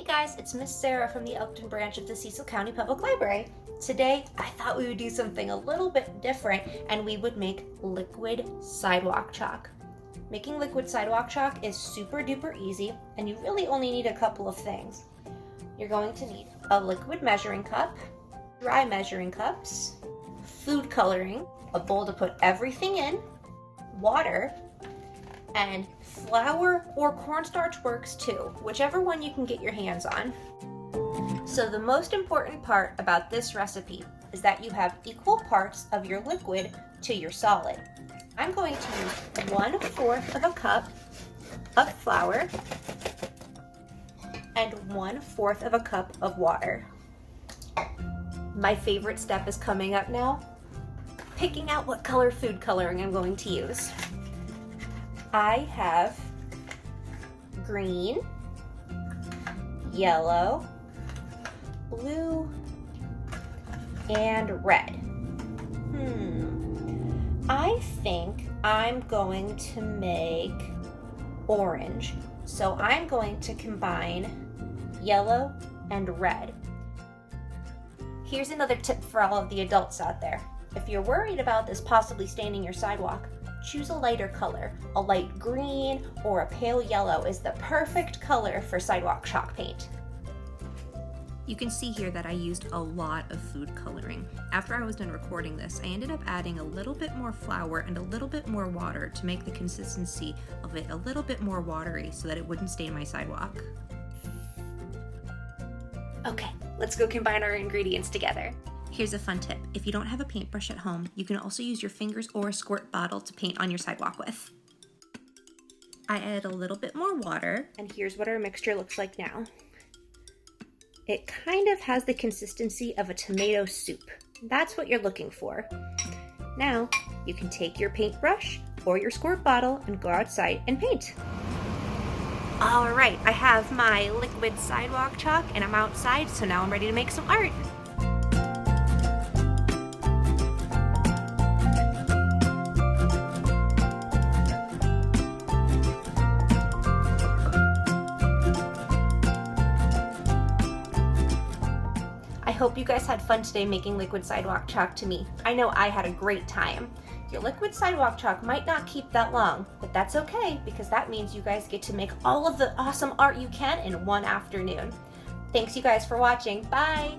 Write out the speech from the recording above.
guys, it's Miss Sarah from the Elkton branch of the Cecil County Public Library. Today, I thought we would do something a little bit different and we would make liquid sidewalk chalk. Making liquid sidewalk chalk is super duper easy and you really only need a couple of things. You're going to need a liquid measuring cup, dry measuring cups, food coloring, a bowl to put everything in, water, and flour or cornstarch works too, whichever one you can get your hands on. So the most important part about this recipe is that you have equal parts of your liquid to your solid. I'm going to use 1/4 of a cup of flour and 1/4 of a cup of water. My favorite step is coming up now, picking out what color food coloring I'm going to use. I have green, yellow, blue, and red. I think I'm going to make orange. So I'm going to combine yellow and red. Here's another tip for all of the adults out there. If you're worried about this possibly staining your sidewalk, choose a lighter color. A light green or a pale yellow is the perfect color for sidewalk chalk paint. You can see here that I used a lot of food coloring. After I was done recording this, I ended up adding a little bit more flour and a little bit more water to make the consistency of it a little bit more watery so that it wouldn't stain my sidewalk. Okay, let's go combine our ingredients together. Here's a fun tip. If you don't have a paintbrush at home, you can also use your fingers or a squirt bottle to paint on your sidewalk with. I added a little bit more water. And here's what our mixture looks like now. It kind of has the consistency of a tomato soup. That's what you're looking for. Now, you can take your paintbrush or your squirt bottle and go outside and paint. All right, I have my liquid sidewalk chalk and I'm outside, so now I'm ready to make some art. I hope you guys had fun today making liquid sidewalk chalk to me. I know I had a great time. Your liquid sidewalk chalk might not keep that long, but that's okay because that means you guys get to make all of the awesome art you can in one afternoon. Thanks you guys for watching. Bye!